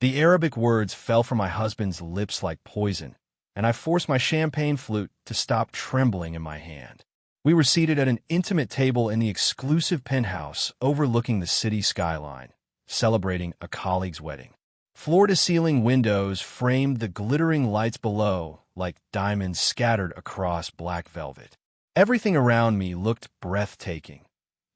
The Arabic words fell from my husband's lips like poison, and I forced my champagne flute to stop trembling in my hand. We were seated at an intimate table in the exclusive penthouse overlooking the city skyline, celebrating a colleague's wedding. Floor-to-ceiling windows framed the glittering lights below like diamonds scattered across black velvet. Everything around me looked breathtaking.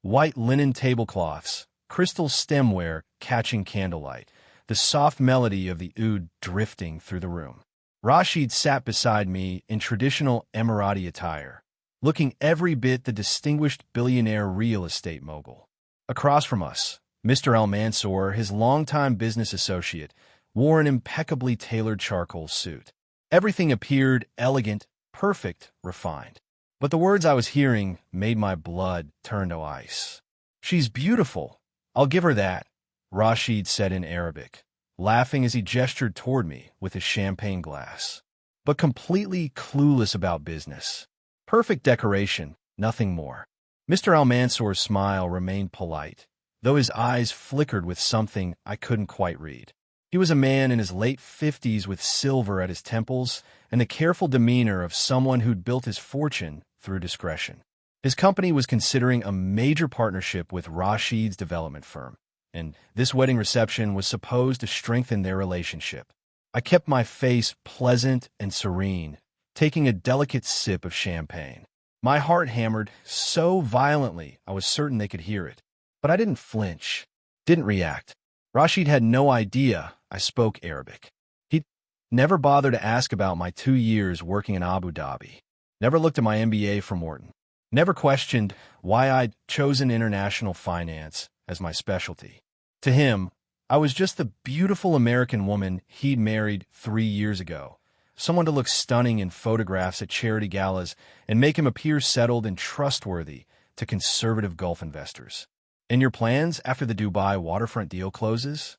White linen tablecloths, crystal stemware catching candlelight, the soft melody of the oud drifting through the room. Rashid sat beside me in traditional Emirati attire, looking every bit the distinguished billionaire real estate mogul. Across from us, Mr. Al-Mansour, his longtime business associate, wore an impeccably tailored charcoal suit. Everything appeared elegant, perfect, refined. But the words I was hearing made my blood turn to ice. "She's beautiful. I'll give her that," Rashid said in Arabic, laughing as he gestured toward me with his champagne glass. But completely clueless about business. Perfect decoration, nothing more. Mr. Al-Mansour's smile remained polite, though his eyes flickered with something I couldn't quite read. He was a man in his late 50s with silver at his temples and the careful demeanor of someone who'd built his fortune through discretion. His company was considering a major partnership with Rashid's development firm, and this wedding reception was supposed to strengthen their relationship. I kept my face pleasant and serene, taking a delicate sip of champagne. My heart hammered so violently I was certain they could hear it. But I didn't flinch, didn't react. Rashid had no idea I spoke Arabic. He'd never bothered to ask about my 2 years working in Abu Dhabi, never looked at my MBA from Wharton, never questioned why I'd chosen international finance as my specialty. To him, I was just the beautiful American woman he'd married 3 years ago, someone to look stunning in photographs at charity galas and make him appear settled and trustworthy to conservative Gulf investors. "And your plans after the Dubai waterfront deal closes?"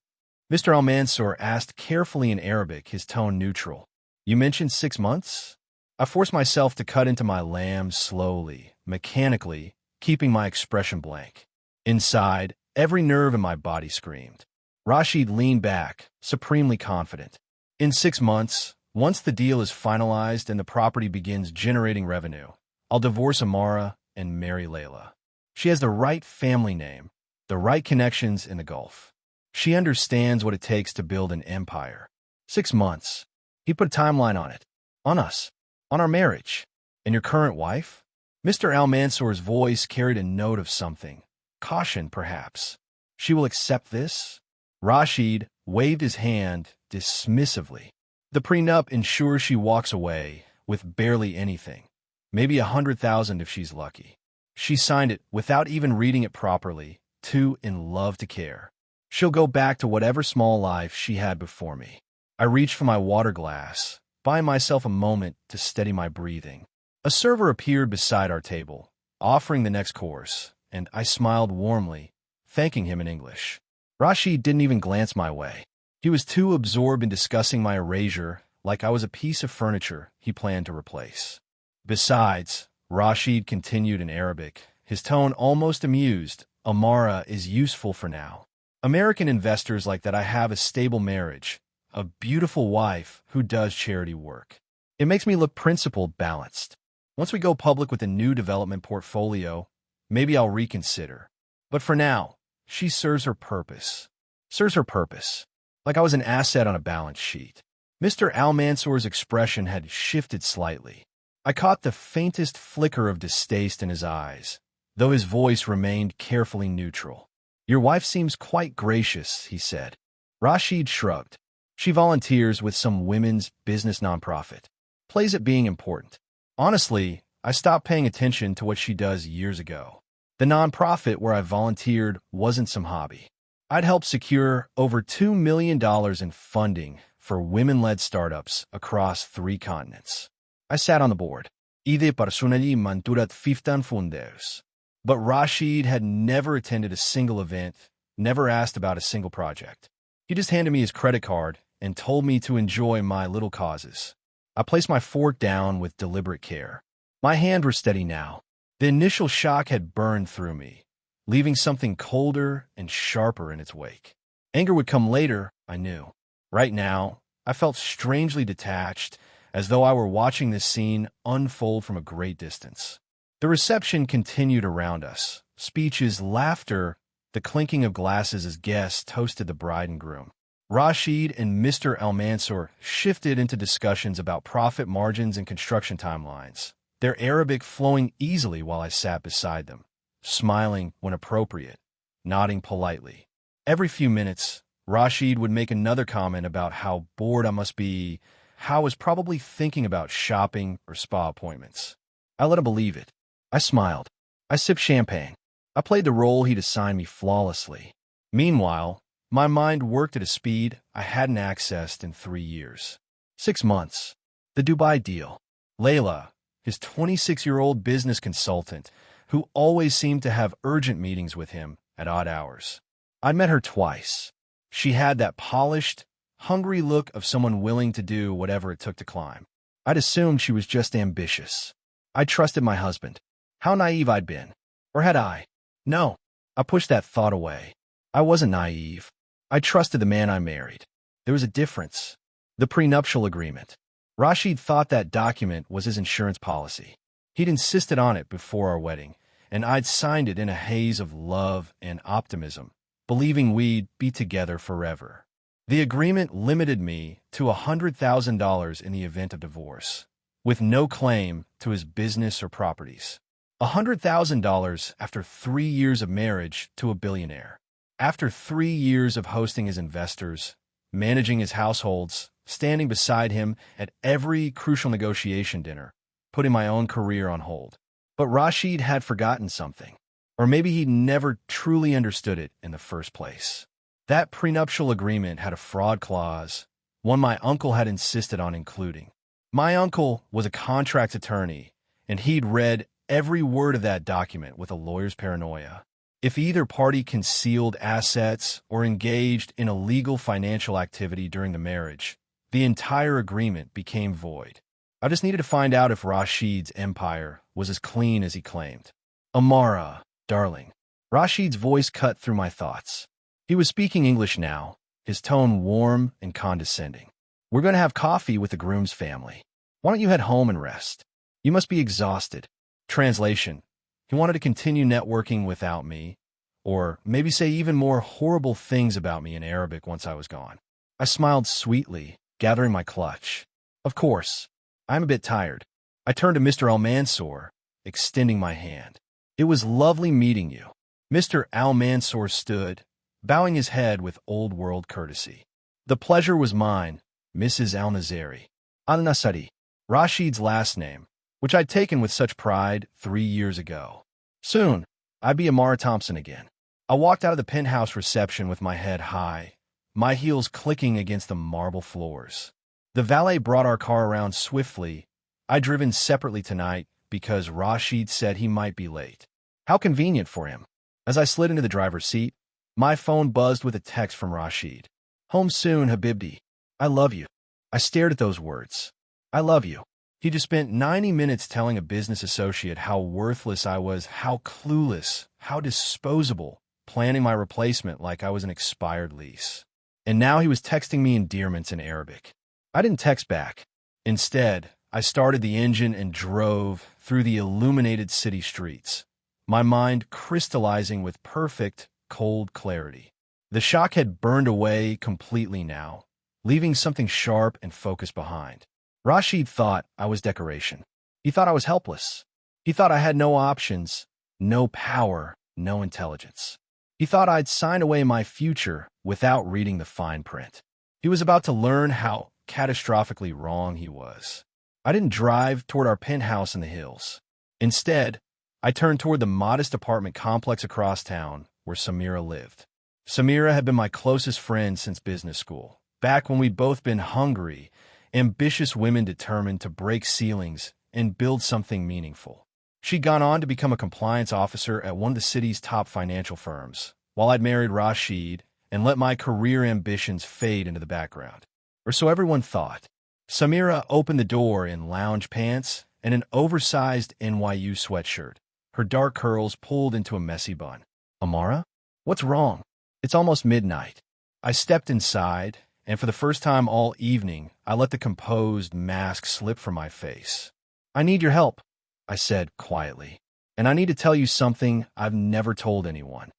Mr. Al-Mansour asked carefully in Arabic, his tone neutral. "You mentioned 6 months?" I forced myself to cut into my lamb slowly, mechanically, keeping my expression blank. Inside, every nerve in my body screamed. Rashid leaned back, supremely confident. "In 6 months, once the deal is finalized and the property begins generating revenue, I'll divorce Amara and marry Layla. She has the right family name, the right connections in the Gulf. She understands what it takes to build an empire. 6 months." He put a timeline on it. "On us. On our marriage. And your current wife?" Mr. Al-Mansour's voice carried a note of something. Caution, perhaps. "She will accept this?" Rashid waved his hand dismissively. "The prenup ensures she walks away with barely anything. Maybe 100,000 if she's lucky. She signed it without even reading it properly, too in love to care. She'll go back to whatever small life she had before me." I reached for my water glass, buying myself a moment to steady my breathing. A server appeared beside our table, offering the next course, and I smiled warmly, thanking him in English. Rashid didn't even glance my way. He was too absorbed in discussing my erasure like I was a piece of furniture he planned to replace. "Besides," Rashid continued in Arabic, his tone almost amused, "Amara is useful for now. American investors like that I have a stable marriage, a beautiful wife who does charity work. It makes me look principled, balanced. Once we go public with a new development portfolio, maybe I'll reconsider. But for now, she serves her purpose. Serves her purpose. Like I was an asset on a balance sheet." Mr. Al-Mansour's expression had shifted slightly. I caught the faintest flicker of distaste in his eyes, though his voice remained carefully neutral. "Your wife seems quite gracious," he said. Rashid shrugged. "She volunteers with some women's business nonprofit. Plays at being important. Honestly, I stopped paying attention to what she does years ago. The nonprofit where I volunteered wasn't some hobby. I'd helped secure over $2 million in funding for women-led startups across 3 continents. I sat on the board. Ide personally manturat 15 fundos. But Rashid had never attended a single event, never asked about a single project. He just handed me his credit card and told me to enjoy my little causes. I placed my fork down with deliberate care. My hands were steady now. The initial shock had burned through me, leaving something colder and sharper in its wake. Anger would come later, I knew. Right now, I felt strangely detached, as though I were watching this scene unfold from a great distance. The reception continued around us. Speeches, laughter, the clinking of glasses as guests toasted the bride and groom. Rashid and Mr. Al-Mansur shifted into discussions about profit margins and construction timelines, their Arabic flowing easily while I sat beside them, smiling when appropriate, nodding politely. Every few minutes, Rashid would make another comment about how bored I must be, how I was probably thinking about shopping or spa appointments. I let him believe it. I smiled. I sipped champagne. I played the role he'd assigned me flawlessly. Meanwhile, my mind worked at a speed I hadn't accessed in 3 years. 6 months. The Dubai deal. Layla, his 26-year-old business consultant, who always seemed to have urgent meetings with him at odd hours. I'd met her twice. She had that polished, hungry look of someone willing to do whatever it took to climb. I'd assumed she was just ambitious. I trusted my husband. How naive I'd been. Or had I? No. I pushed that thought away. I wasn't naive. I trusted the man I married. There was a difference. The prenuptial agreement. Rashid thought that document was his insurance policy. He'd insisted on it before our wedding, and I'd signed it in a haze of love and optimism, believing we'd be together forever. The agreement limited me to $100,000 in the event of divorce, with no claim to his business or properties. $100,000 after 3 years of marriage to a billionaire. After 3 years of hosting his investors, managing his households, standing beside him at every crucial negotiation dinner, putting my own career on hold. But Rashid had forgotten something. Or maybe he never truly understood it in the first place. That prenuptial agreement had a fraud clause, one my uncle had insisted on including. My uncle was a contract attorney, and he'd read every word of that document with a lawyer's paranoia. If either party concealed assets or engaged in illegal financial activity during the marriage, the entire agreement became void. I just needed to find out if Rashid's empire was as clean as he claimed. Amara, darling. Rashid's voice cut through my thoughts. He was speaking English now, his tone warm and condescending. We're going to have coffee with the groom's family. Why don't you head home and rest? You must be exhausted. Translation. He wanted to continue networking without me, or maybe say even more horrible things about me in Arabic once I was gone. I smiled sweetly, gathering my clutch. Of course. I'm a bit tired. I turned to Mr. Al-Mansur, extending my hand. It was lovely meeting you. Mr. Al-Mansur stood, bowing his head with old-world courtesy. The pleasure was mine, Mrs. Al-Nazari. Al-Nasari, Rashid's last name, which I'd taken with such pride 3 years ago. Soon, I'd be Amara Thompson again. I walked out of the penthouse reception with my head high, my heels clicking against the marble floors. The valet brought our car around swiftly. I'd driven separately tonight because Rashid said he might be late. How convenient for him. As I slid into the driver's seat, my phone buzzed with a text from Rashid. Home soon, Habibti. I love you. I stared at those words. I love you. He just spent 90 minutes telling a business associate how worthless I was, how clueless, how disposable, planning my replacement like I was an expired lease. And now he was texting me endearments in Arabic. I didn't text back. Instead, I started the engine and drove through the illuminated city streets, my mind crystallizing with perfect, cold clarity. The shock had burned away completely now, leaving something sharp and focused behind. Rashid thought I was decoration. He thought I was helpless. He thought I had no options, no power, no intelligence. He thought I'd sign away my future without reading the fine print. He was about to learn how catastrophically wrong he was. I didn't drive toward our penthouse in the hills. Instead, I turned toward the modest apartment complex across town where Samira lived. Samira had been my closest friend since business school, back when we'd both been hungry, ambitious women determined to break ceilings and build something meaningful. She'd gone on to become a compliance officer at one of the city's top financial firms, while I'd married Rashid and let my career ambitions fade into the background. Or so everyone thought. Samira opened the door in lounge pants and an oversized NYU sweatshirt, her dark curls pulled into a messy bun. Amara? What's wrong? It's almost midnight. I stepped inside, and for the first time all evening, I let the composed mask slip from my face. "I need your help," I said quietly, "and I need to tell you something I've never told anyone.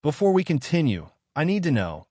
Before we continue, I need to know,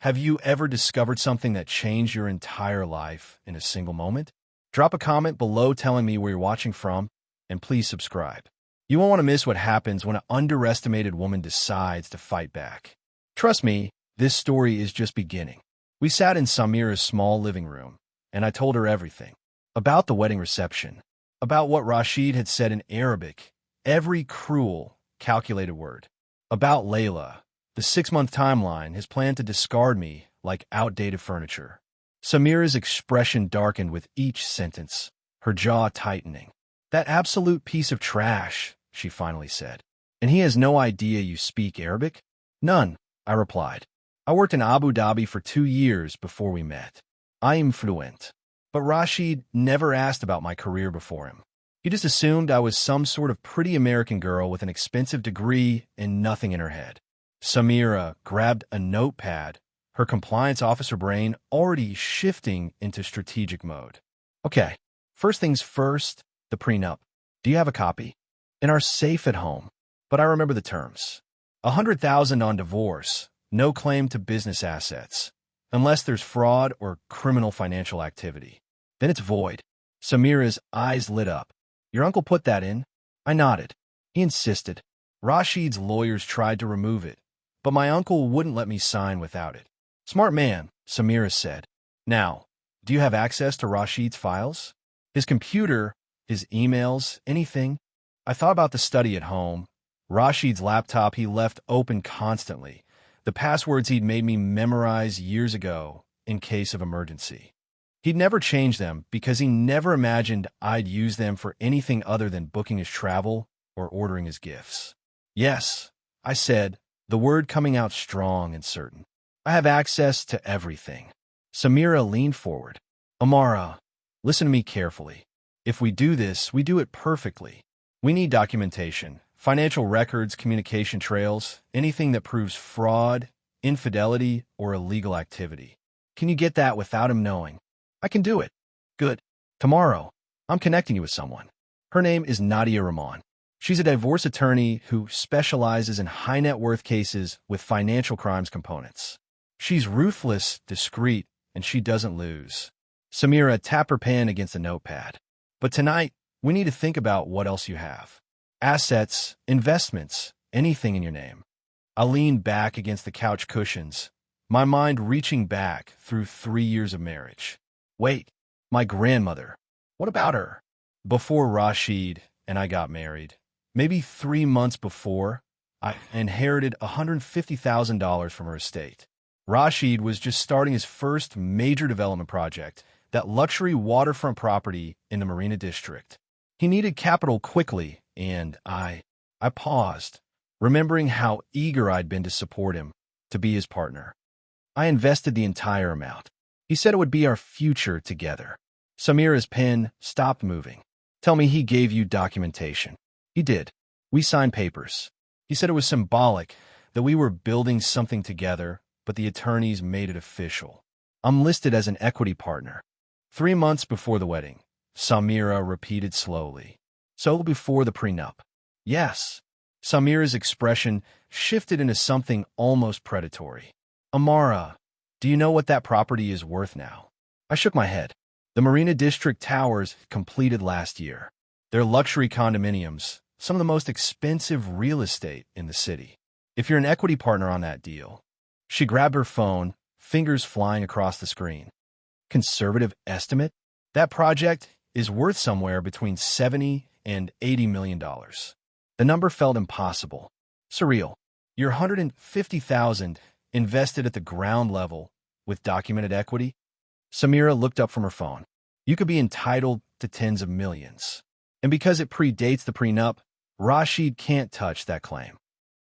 have you ever discovered something that changed your entire life in a single moment? Drop a comment below telling me where you're watching from, and please subscribe. You won't want to miss what happens when an underestimated woman decides to fight back. Trust me, this story is just beginning." We sat in Samira's small living room, and I told her everything. About the wedding reception, about what Rashid had said in Arabic, every cruel, calculated word. About Layla, the 6-month timeline, his plan to discard me like outdated furniture. Samira's expression darkened with each sentence, her jaw tightening. "That absolute piece of trash," she finally said. "And he has no idea you speak Arabic?" "None," I replied. "I worked in Abu Dhabi for 2 years before we met. I am fluent." But Rashid never asked about my career before him. He just assumed I was some sort of pretty American girl with an expensive degree and nothing in her head. Samira grabbed a notepad, her compliance officer brain already shifting into strategic mode. "Okay, first things first, the prenup. Do you have a copy?" "In our safe at home. But I remember the terms. 100,000 on divorce, no claim to business assets, unless there's fraud or criminal financial activity. Then it's void." Samira's eyes lit up. "Your uncle put that in?" I nodded. "He insisted. Rashid's lawyers tried to remove it, but my uncle wouldn't let me sign without it." "Smart man," Samira said. "Now, do you have access to Rashid's files? His computer, his emails, anything?" I thought about the study at home. Rashid's laptop he left open constantly. The passwords he'd made me memorize years ago in case of emergency. He'd never changed them because he never imagined I'd use them for anything other than booking his travel or ordering his gifts. "Yes," I said, the word coming out strong and certain. "I have access to everything." Samira leaned forward. "Amara, listen to me carefully. If we do this, we do it perfectly. We need documentation. Financial records, communication trails, anything that proves fraud, infidelity, or illegal activity. Can you get that without him knowing?" "I can do it." "Good. Tomorrow, I'm connecting you with someone. Her name is Nadia Rahman. She's a divorce attorney who specializes in high net worth cases with financial crimes components. She's ruthless, discreet, and she doesn't lose." Samira tapped her pen against a notepad. "But tonight, we need to think about what else you have. Assets, investments, anything in your name." I leaned back against the couch cushions, my mind reaching back through 3 years of marriage. "Wait, my grandmother. What about her?" Before Rashid and I got married, maybe 3 months before, I inherited $150,000 from her estate. Rashid was just starting his first major development project, that luxury waterfront property in the Marina District. He needed capital quickly, and I paused, remembering how eager I'd been to support him, to be his partner. I invested the entire amount. He said it would be our future together. Samira's pen stopped moving. "Tell me he gave you documentation." "He did. We signed papers. He said it was symbolic, that we were building something together, but the attorneys made it official. I'm listed as an equity partner." 3 months before the wedding, Samira repeated slowly. "So before the prenup?" "Yes." Samira's expression shifted into something almost predatory. "Amara, do you know what that property is worth now?" I shook my head. The Marina District towers completed last year. They're luxury condominiums, some of the most expensive real estate in the city. If you're an equity partner on that deal. She grabbed her phone, fingers flying across the screen. Conservative estimate? That project is worth somewhere between $70 and $80 million. The number felt impossible. Surreal. Your $150,000 invested at the ground level with documented equity? Samira looked up from her phone. You could be entitled to tens of millions. And because it predates the prenup, Rashid can't touch that claim.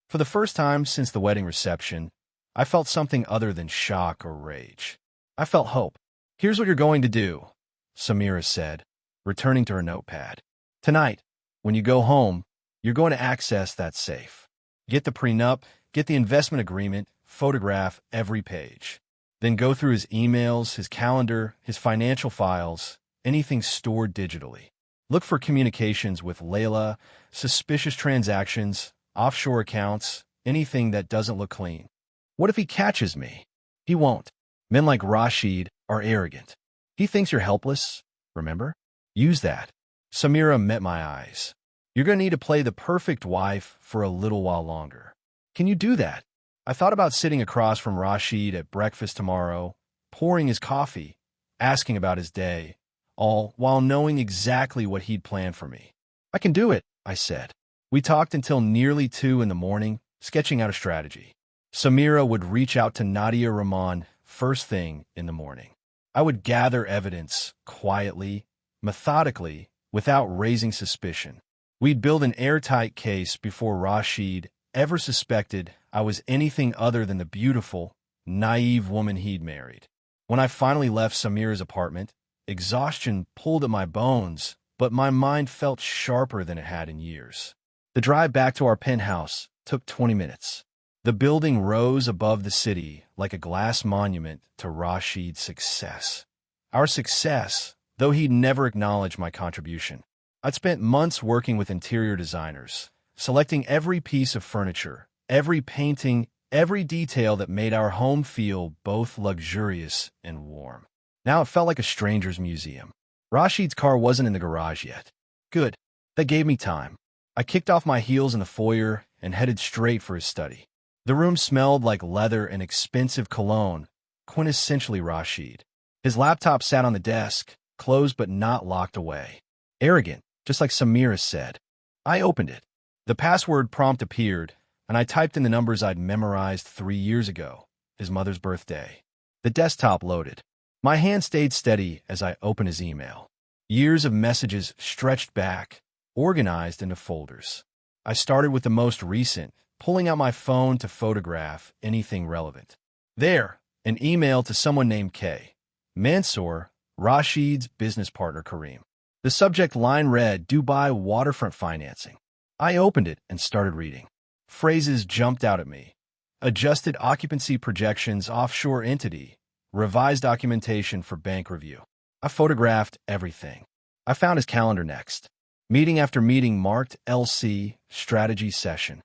For the first time since the wedding reception, I felt something other than shock or rage. I felt hope. Here's what you're going to do, Samira said, returning to her notepad. Tonight, when you go home, you're going to access that safe. Get the prenup, get the investment agreement, photograph every page. then go through his emails, his calendar, his financial files, anything stored digitally. Look for communications with Layla, suspicious transactions, offshore accounts, anything that doesn't look clean. What if he catches me? He won't. Men like Rashid are arrogant. He thinks you're helpless, remember? Use that. Samira met my eyes. You're going to need to play the perfect wife for a little while longer. Can you do that? I thought about sitting across from Rashid at breakfast tomorrow, pouring his coffee, asking about his day, all while knowing exactly what he'd planned for me. I can do it, I said. We talked until nearly 2 in the morning, sketching out a strategy. Samira would reach out to Nadia Rahman first thing in the morning. I would gather evidence quietly, methodically, without raising suspicion. We'd build an airtight case before Rashid ever suspected I was anything other than the beautiful, naive woman he'd married. When I finally left Samira's apartment, exhaustion pulled at my bones, but my mind felt sharper than it had in years. The drive back to our penthouse took 20 minutes. The building rose above the city like a glass monument to Rashid's success. Our success, though he'd never acknowledged my contribution. I'd spent months working with interior designers, selecting every piece of furniture, every painting, every detail that made our home feel both luxurious and warm. Now it felt like a stranger's museum. Rashid's car wasn't in the garage yet. Good. That gave me time. I kicked off my heels in the foyer and headed straight for his study. The room smelled like leather and expensive cologne, quintessentially Rashid. His laptop sat on the desk, closed but not locked away. Arrogant, just like Samira said. I opened it. The password prompt appeared, and I typed in the numbers I'd memorized 3 years ago, his mother's birthday. The desktop loaded. My hand stayed steady as I opened his email. Years of messages stretched back, organized into folders. I started with the most recent, pulling out my phone to photograph anything relevant. There, an email to someone named K. Mansour, Rashid's business partner Kareem. The subject line read, Dubai waterfront financing. I opened it and started reading. Phrases jumped out at me. Adjusted occupancy projections offshore entity. Revised documentation for bank review. I photographed everything. I found his calendar next. Meeting after meeting marked LC, strategy session.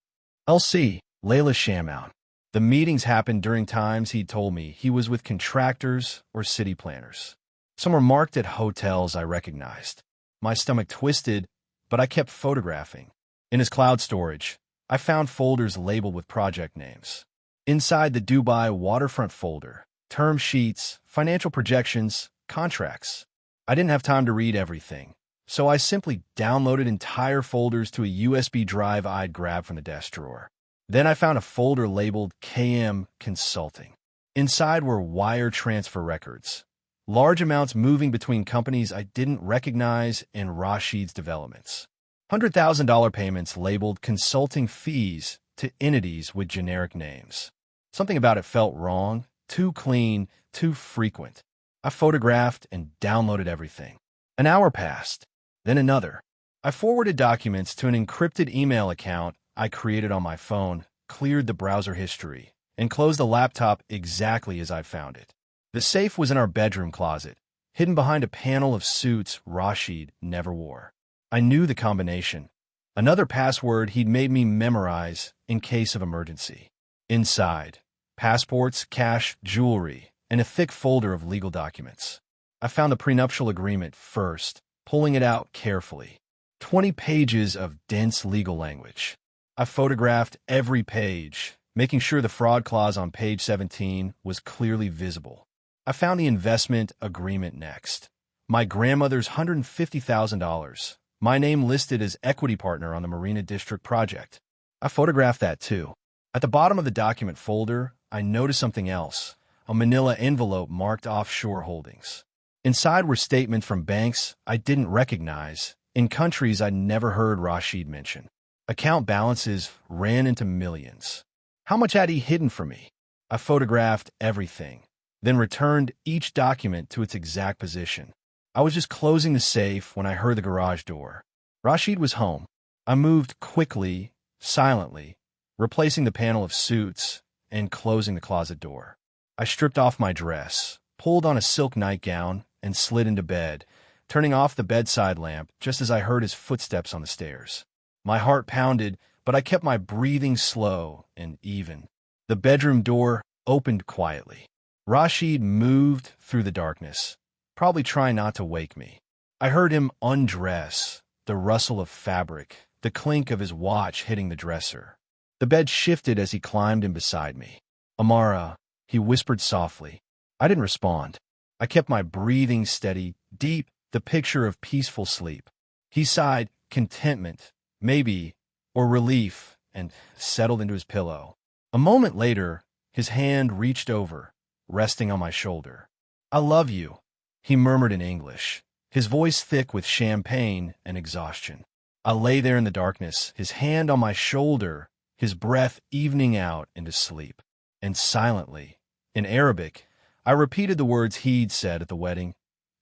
LC, Layla Shamoun. The meetings happened during times he'd told me he was with contractors or city planners. Some were marked at hotels I recognized. My stomach twisted, but I kept photographing. In his cloud storage, I found folders labeled with project names. Inside the Dubai waterfront folder, term sheets, financial projections, contracts. I didn't have time to read everything, so I simply downloaded entire folders to a USB drive I'd grabbed from the desk drawer. Then I found a folder labeled KM Consulting. Inside were wire transfer records, large amounts moving between companies I didn't recognize and Rashid's developments. $100,000 payments labeled consulting fees to entities with generic names. Something about it felt wrong, too clean, too frequent. I photographed and downloaded everything. An hour passed, then another. I forwarded documents to an encrypted email account I created on my phone, cleared the browser history, and closed the laptop exactly as I found it. The safe was in our bedroom closet, hidden behind a panel of suits Rashid never wore. I knew the combination, another password he'd made me memorize in case of emergency. Inside, passports, cash, jewelry, and a thick folder of legal documents. I found the prenuptial agreement first, pulling it out carefully. 20 pages of dense legal language. I photographed every page, making sure the fraud clause on page 17 was clearly visible. I found the investment agreement next. My grandmother's $150,000, my name listed as equity partner on the Marina District project. I photographed that too. At the bottom of the document folder, I noticed something else, a manila envelope marked offshore holdings. Inside were statements from banks I didn't recognize, in countries I'd never heard Rashid mention. Account balances ran into millions. How much had he hidden from me? I photographed everything, then returned each document to its exact position. I was just closing the safe when I heard the garage door. Rashid was home. I moved quickly, silently, replacing the panel of suits and closing the closet door. I stripped off my dress, pulled on a silk nightgown, and slid into bed, turning off the bedside lamp just as I heard his footsteps on the stairs. My heart pounded, but I kept my breathing slow and even. The bedroom door opened quietly. Rashid moved through the darkness, probably trying not to wake me. I heard him undress, the rustle of fabric, the clink of his watch hitting the dresser. The bed shifted as he climbed in beside me. "Amara," he whispered softly. I didn't respond. I kept my breathing steady, deep, the picture of peaceful sleep. He sighed, contentment, maybe, or relief, and settled into his pillow. A moment later, his hand reached over, resting on my shoulder. "I love you," he murmured in English, his voice thick with champagne and exhaustion. I lay there in the darkness, his hand on my shoulder, his breath evening out into sleep. And silently, in Arabic, I repeated the words he'd said at the wedding.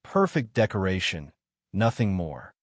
Perfect decoration, nothing more.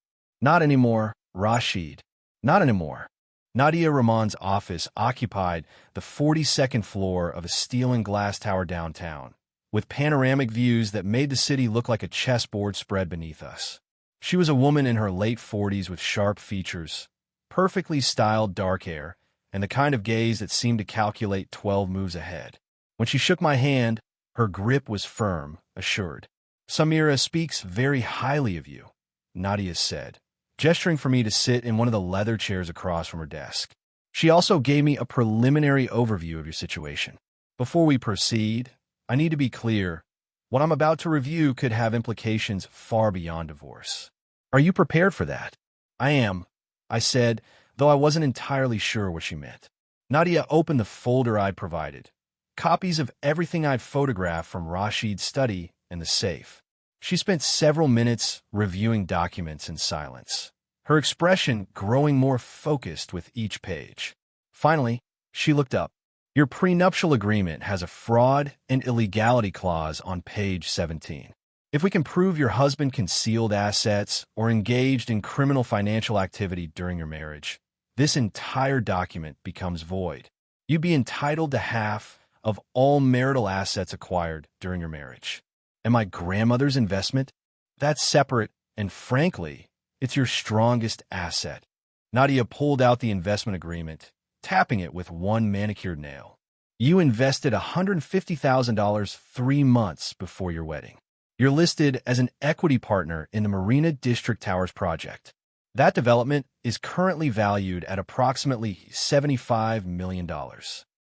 Not anymore, Rashid. Not anymore. Nadia Rahman's office occupied the 42nd floor of a steel and glass tower downtown, with panoramic views that made the city look like a chessboard spread beneath us. She was a woman in her late 40s with sharp features, perfectly styled dark hair, and the kind of gaze that seemed to calculate 12 moves ahead. When she shook my hand, her grip was firm, assured. "Samira speaks very highly of you," Nadia said, gesturing for me to sit in one of the leather chairs across from her desk. "She also gave me a preliminary overview of your situation. Before we proceed, I need to be clear. What I'm about to review could have implications far beyond divorce. Are you prepared for that?" "I am," I said, though I wasn't entirely sure what she meant. Nadia opened the folder I'd provided, copies of everything I'd photographed from Rashid's study and the safe. She spent several minutes reviewing documents in silence, her expression growing more focused with each page. Finally, she looked up. "Your prenuptial agreement has a fraud and illegality clause on page 17. If we can prove your husband concealed assets or engaged in criminal financial activity during your marriage, this entire document becomes void. You'd be entitled to half of all marital assets acquired during your marriage. And my grandmother's investment? That's separate, and frankly, it's your strongest asset." Nadia pulled out the investment agreement, tapping it with one manicured nail. "You invested $150,000 3 months before your wedding. You're listed as an equity partner in the Marina District Towers project. That development is currently valued at approximately $75 million.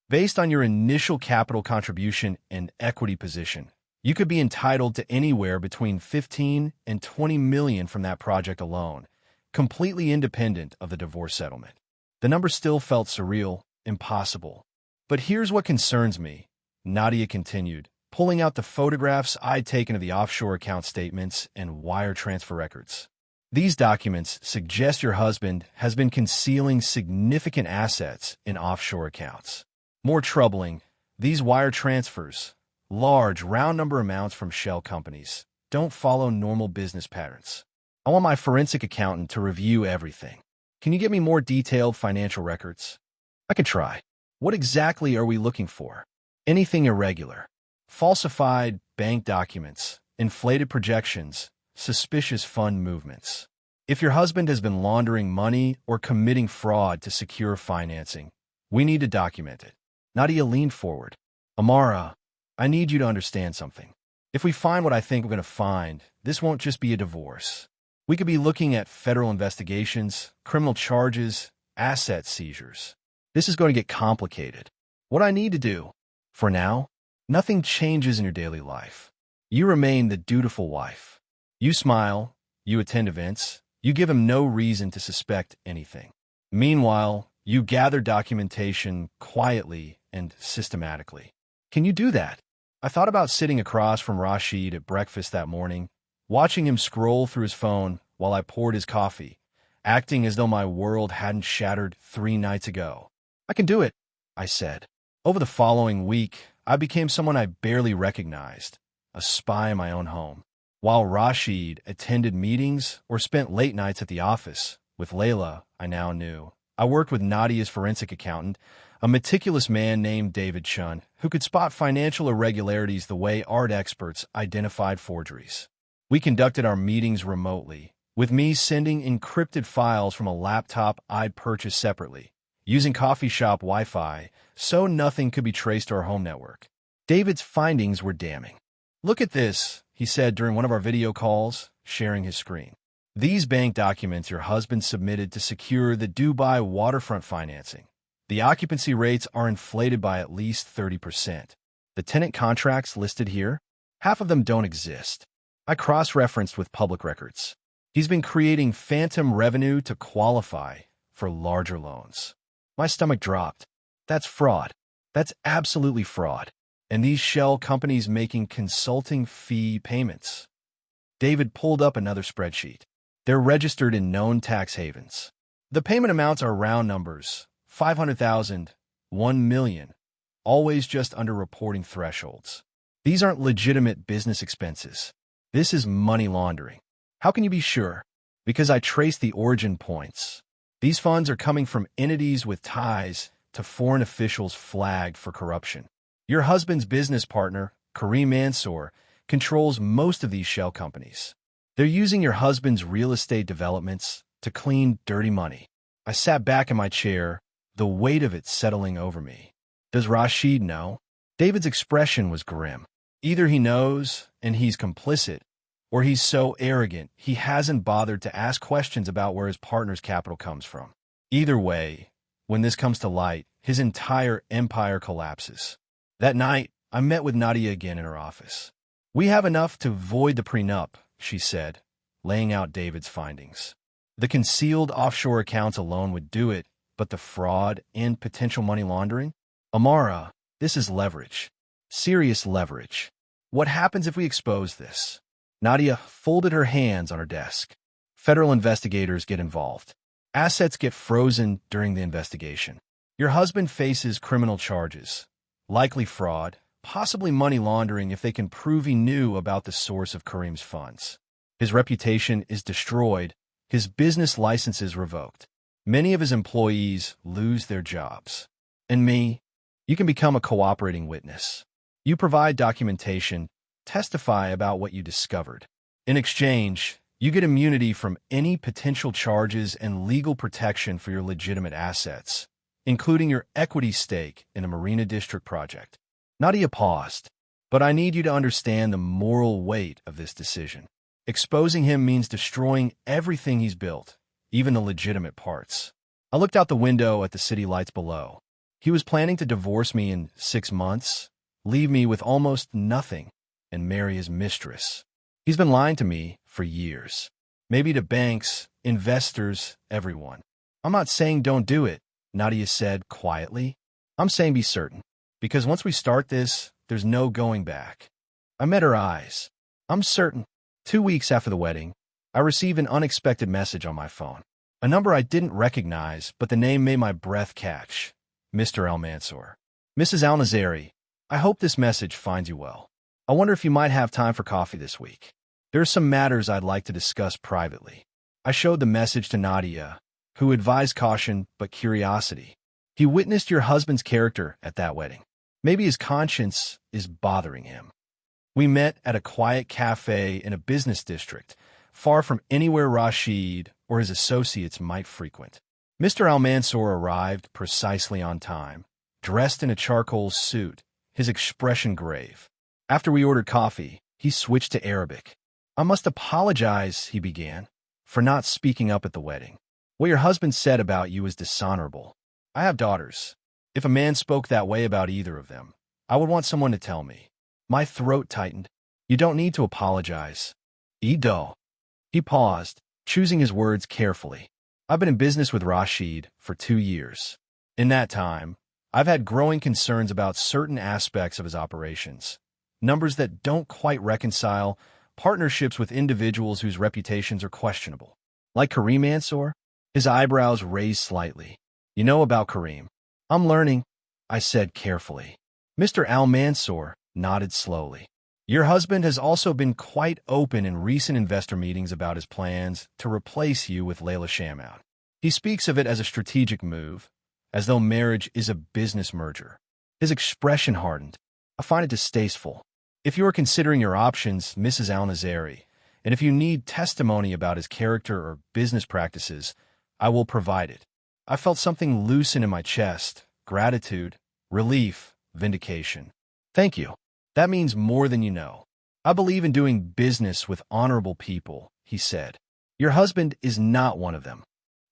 Based on your initial capital contribution and equity position, you could be entitled to anywhere between 15 and 20 million from that project alone, completely independent of the divorce settlement." The number still felt surreal, impossible. "But here's what concerns me," Nadia continued, pulling out the photographs I'd taken of the offshore account statements and wire transfer records. "These documents suggest your husband has been concealing significant assets in offshore accounts. More troubling, these wire transfers, large, round number amounts from shell companies, don't follow normal business patterns. I want my forensic accountant to review everything. Can you get me more detailed financial records?" "I can try. What exactly are we looking for?" "Anything irregular. Falsified bank documents, inflated projections, suspicious fund movements. If your husband has been laundering money or committing fraud to secure financing, we need to document it." Nadia leaned forward. "Amara, I need you to understand something. If we find what I think we're going to find, this won't just be a divorce. We could be looking at federal investigations, criminal charges, asset seizures. This is going to get complicated. What I need to do, for now, nothing changes in your daily life. You remain the dutiful wife. You smile, you attend events, you give him no reason to suspect anything. Meanwhile, you gather documentation quietly and systematically. Can you do that?" I thought about sitting across from Rashid at breakfast that morning, watching him scroll through his phone while I poured his coffee, acting as though my world hadn't shattered 3 nights ago. "I can do it," I said. Over the following week, I became someone I barely recognized, a spy in my own home. While Rashid attended meetings or spent late nights at the office with Layla, I now knew. I worked with Nadia's forensic accountant, A meticulous man named David Chun, who could spot financial irregularities the way art experts identified forgeries. We conducted our meetings remotely, with me sending encrypted files from a laptop I'd purchased separately, using coffee shop Wi-Fi so nothing could be traced to our home network. David's findings were damning. "Look at this," he said during one of our video calls, sharing his screen. "These bank documents your husband submitted to secure the Dubai waterfront financing. The occupancy rates are inflated by at least 30%. The tenant contracts listed here, half of them don't exist. I cross-referenced with public records. He's been creating phantom revenue to qualify for larger loans." My stomach dropped. That's fraud. That's absolutely fraud. And these shell companies making consulting fee payments. David pulled up another spreadsheet. They're registered in known tax havens. The payment amounts are round numbers, 500,000, 1 million, always just under reporting thresholds. These aren't legitimate business expenses. This is money laundering. How can you be sure? Because I traced the origin points. These funds are coming from entities with ties to foreign officials flagged for corruption. Your husband's business partner, Kareem Mansour, controls most of these shell companies. They're using your husband's real estate developments to clean dirty money. I sat back in my chair, the weight of it settling over me. Does Rashid know? David's expression was grim. Either he knows and he's complicit, or he's so arrogant he hasn't bothered to ask questions about where his partner's capital comes from. Either way, when this comes to light, his entire empire collapses. That night, I met with Nadia again in her office. "We have enough to void the prenup," she said, laying out David's findings. "The concealed offshore accounts alone would do it, but the fraud and potential money laundering? Amara, this is leverage. Serious leverage. What happens if we expose this?" Nadia folded her hands on her desk. "Federal investigators get involved. Assets get frozen during the investigation. Your husband faces criminal charges. Likely fraud, possibly money laundering if they can prove he knew about the source of Kareem's funds. His reputation is destroyed, his business licenses revoked. Many of his employees lose their jobs. And me, you can become a cooperating witness. You provide documentation, testify about what you discovered. In exchange, you get immunity from any potential charges and legal protection for your legitimate assets, including your equity stake in a Marina District project." Nadia paused. "But I need you to understand the moral weight of this decision. Exposing him means destroying everything he's built, even the legitimate parts." I looked out the window at the city lights below. He was planning to divorce me in 6 months, leave me with almost nothing, and marry his mistress. He's been lying to me for years. Maybe to banks, investors, everyone. "I'm not saying don't do it," Nadia said quietly. "I'm saying be certain. Because once we start this, there's no going back." I met her eyes. "I'm certain." 2 weeks after the wedding, I received an unexpected message on my phone. A number I didn't recognize, but the name made my breath catch. Mr. Al-Mansour. "Mrs. Al-Nazari, I hope this message finds you well. I wonder if you might have time for coffee this week. There are some matters I'd like to discuss privately." I showed the message to Nadia, who advised caution but curiosity. "He witnessed your husband's character at that wedding. Maybe his conscience is bothering him." We met at a quiet cafe in a business district, far from anywhere Rashid or his associates might frequent. Mr. Al-Mansour arrived precisely on time, dressed in a charcoal suit, his expression grave. After we ordered coffee, he switched to Arabic. "I must apologize," he began, "for not speaking up at the wedding. What your husband said about you is dishonorable. I have daughters. If a man spoke that way about either of them, I would want someone to tell me." My throat tightened. "You don't need to apologize. Ido." He paused, choosing his words carefully. "I've been in business with Rashid for 2 years. In that time, I've had growing concerns about certain aspects of his operations. Numbers that don't quite reconcile, partnerships with individuals whose reputations are questionable. Like Kareem Mansour?" His eyebrows raised slightly. "You know about Kareem?" "I'm learning," I said carefully. Mr. Al-Mansour nodded slowly. "Your husband has also been quite open in recent investor meetings about his plans to replace you with Layla Shamout. He speaks of it as a strategic move, as though marriage is a business merger. His expression hardened. I find it distasteful. If you are considering your options, Mrs. Al-Nazari, and if you need testimony about his character or business practices, I will provide it. I felt something loosen in my chest, gratitude, relief, vindication. Thank you. That means more than you know. I believe in doing business with honorable people, he said. Your husband is not one of them.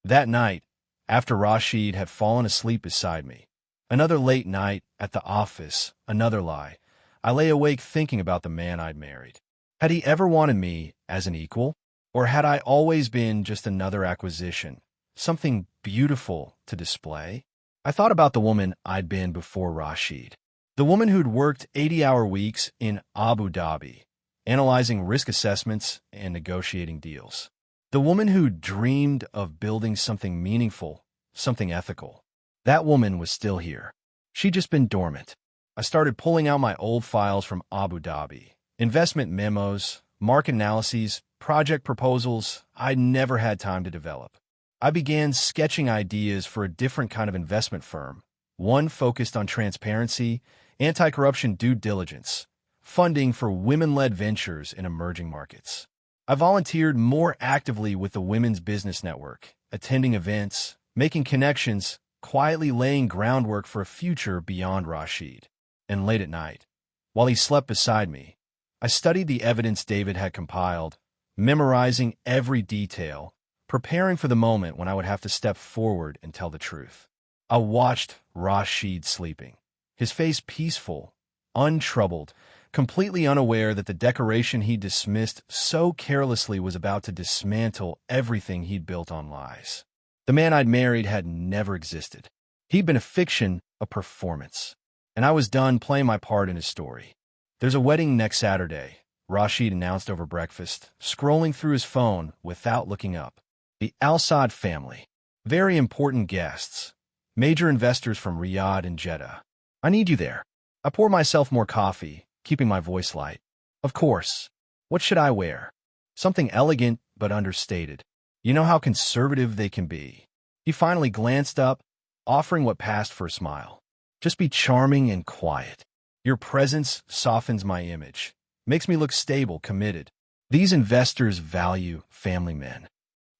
That night, after Rashid had fallen asleep beside me, another late night at the office, another lie, I lay awake thinking about the man I'd married. Had he ever wanted me as an equal? Or had I always been just another acquisition, something beautiful to display? I thought about the woman I'd been before Rashid. The woman who'd worked 80-hour weeks in Abu Dhabi, analyzing risk assessments and negotiating deals. The woman who dreamed of building something meaningful, something ethical. That woman was still here. She'd just been dormant. I started pulling out my old files from Abu Dhabi. Investment memos, market analyses, project proposals I'd never had time to develop. I began sketching ideas for a different kind of investment firm, one focused on transparency, anti-corruption due diligence, funding for women-led ventures in emerging markets. I volunteered more actively with the Women's Business Network, attending events, making connections, quietly laying groundwork for a future beyond Rashid. And late at night, while he slept beside me, I studied the evidence David had compiled, memorizing every detail, preparing for the moment when I would have to step forward and tell the truth. I watched Rashid sleeping, his face peaceful, untroubled, completely unaware that the decoration he dismissed so carelessly was about to dismantle everything he'd built on lies. The man I'd married had never existed. He'd been a fiction, a performance, and I was done playing my part in his story. There's a wedding next Saturday, Rashid announced over breakfast, scrolling through his phone without looking up. The Al-Saad family. Very important guests. Major investors from Riyadh and Jeddah. I need you there. I pour myself more coffee, keeping my voice light. Of course. What should I wear? Something elegant but understated. You know how conservative they can be. He finally glanced up, offering what passed for a smile. Just be charming and quiet. Your presence softens my image, makes me look stable, committed. These investors value family men.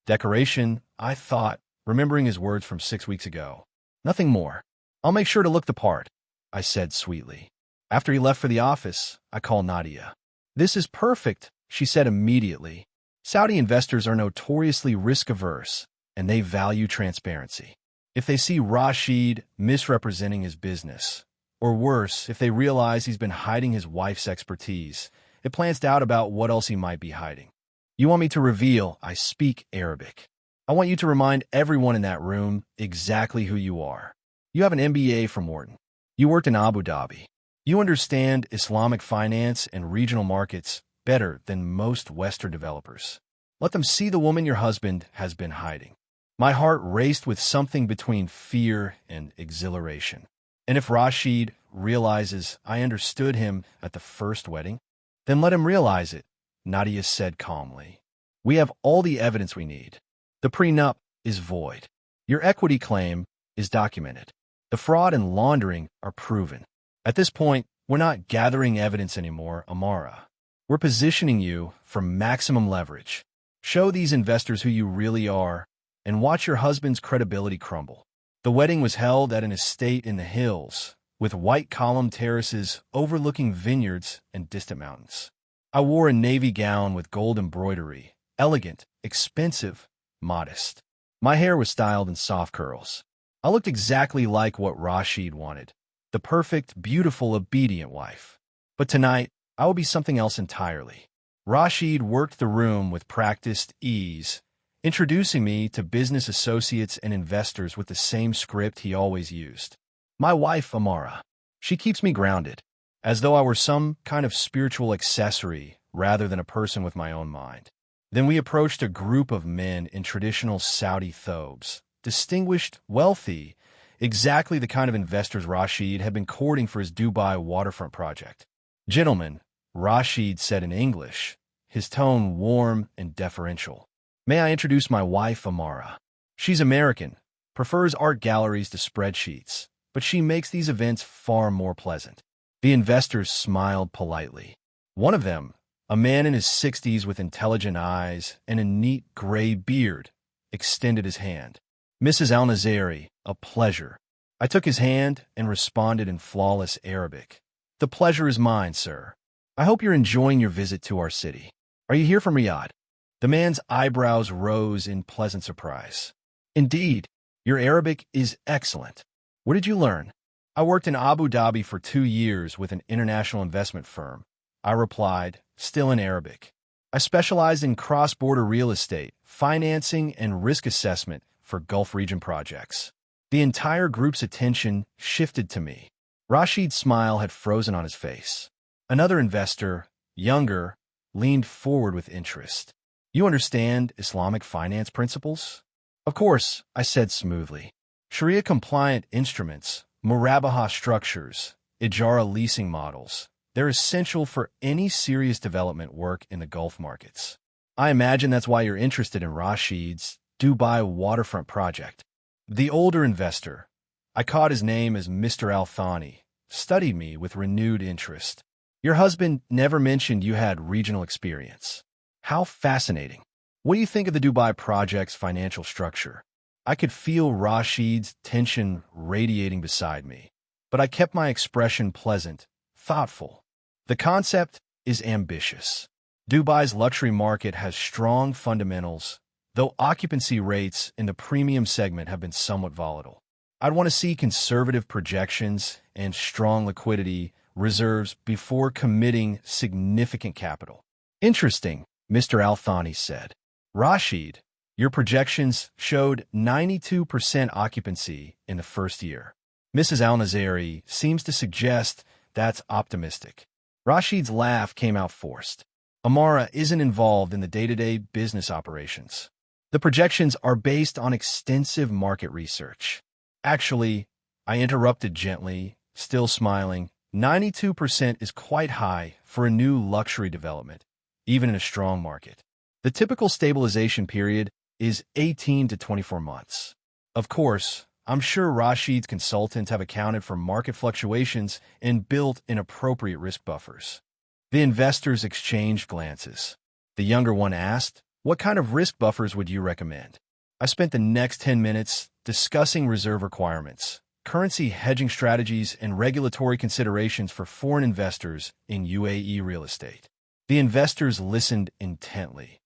Decoration, I thought, remembering his words from 6 weeks ago. Nothing more. I'll make sure to look the part, I said sweetly. After he left for the office, I called Nadia. This is perfect, she said immediately. Saudi investors are notoriously risk-averse, and they value transparency. If they see Rashid misrepresenting his business, or worse, if they realize he's been hiding his wife's expertise, it plants doubt about what else he might be hiding. You want me to reveal I speak Arabic. I want you to remind everyone in that room exactly who you are. You have an MBA from Wharton. You worked in Abu Dhabi. You understand Islamic finance and regional markets better than most Western developers. Let them see the woman your husband has been hiding. My heart raced with something between fear and exhilaration. And if Rashid realizes I understood him at the first wedding, then let him realize it, Nadia said calmly. We have all the evidence we need. The prenup is void. Your equity claim is documented. The fraud and laundering are proven. At this point, we're not gathering evidence anymore, Amara. We're positioning you for maximum leverage. Show these investors who you really are, and watch your husband's credibility crumble. The wedding was held at an estate in the hills, with white column terraces overlooking vineyards and distant mountains. I wore a navy gown with gold embroidery, elegant, expensive, modest. My hair was styled in soft curls. I looked exactly like what Rashid wanted, the perfect, beautiful, obedient wife. But tonight, I will be something else entirely. Rashid worked the room with practiced ease, introducing me to business associates and investors with the same script he always used. My wife, Amara. She keeps me grounded, as though I were some kind of spiritual accessory rather than a person with my own mind. Then we approached a group of men in traditional Saudi thobes, distinguished, wealthy, exactly the kind of investors Rashid had been courting for his Dubai waterfront project. Gentlemen, Rashid said in English, his tone warm and deferential. May I introduce my wife, Amara? She's American, prefers art galleries to spreadsheets, but she makes these events far more pleasant. The investors smiled politely. One of them, a man in his 60s with intelligent eyes and a neat gray beard, extended his hand. Mrs. Al-Nazari, a pleasure. I took his hand and responded in flawless Arabic. The pleasure is mine, sir. I hope you're enjoying your visit to our city. Are you here from Riyadh? The man's eyebrows rose in pleasant surprise. Indeed, your Arabic is excellent. Where did you learn? I worked in Abu Dhabi for 2 years with an international investment firm. I replied, still in Arabic. I specialized in cross-border real estate, financing, and risk assessment for Gulf region projects. The entire group's attention shifted to me. Rashid's smile had frozen on his face. Another investor, younger, leaned forward with interest. You understand Islamic finance principles? Of course, I said smoothly. Sharia-compliant instruments, murabaha structures, ijara leasing models, they're essential for any serious development work in the Gulf markets. I imagine that's why you're interested in Rashid's Dubai waterfront project. The older investor, I caught his name as Mr. Al-Thani, studied me with renewed interest. Your husband never mentioned you had regional experience. How fascinating. What do you think of the Dubai project's financial structure? I could feel Rashid's tension radiating beside me, but I kept my expression pleasant, thoughtful. The concept is ambitious. Dubai's luxury market has strong fundamentals, though occupancy rates in the premium segment have been somewhat volatile. I'd want to see conservative projections and strong liquidity reserves before committing significant capital. Interesting, Mr. Al-Thani said. Rashid, your projections showed 92% occupancy in the first year. Mrs. Al-Nazari seems to suggest that's optimistic. Rashid's laugh came out forced. Amara isn't involved in the day-to-day business operations. The projections are based on extensive market research. Actually, I interrupted gently, still smiling. 92% is quite high for a new luxury development, even in a strong market. The typical stabilization period is 18 to 24 months. Of course, I'm sure Rashid's consultants have accounted for market fluctuations and built in appropriate risk buffers. The investors exchanged glances. The younger one asked, what kind of risk buffers would you recommend? I spent the next 10 minutes discussing reserve requirements, currency hedging strategies, and regulatory considerations for foreign investors in UAE real estate. The investors listened intently,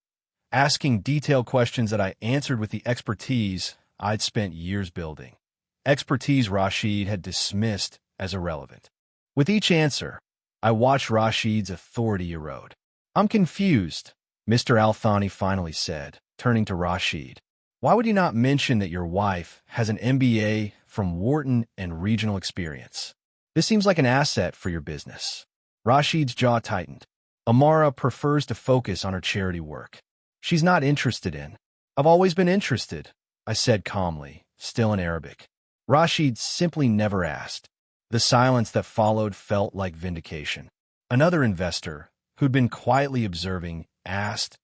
asking detailed questions that I answered with the expertise I'd spent years building. Expertise Rashid had dismissed as irrelevant. With each answer, I watched Rashid's authority erode. I'm confused, Mr. Al-Thani finally said, turning to Rashid. Why would you not mention that your wife has an MBA from Wharton and regional experience? This seems like an asset for your business. Rashid's jaw tightened. Amara prefers to focus on her charity work. She's not interested in. I've always been interested, I said calmly, still in Arabic. Rashid simply never asked. The silence that followed felt like vindication. Another investor, who'd been quietly observing, asked,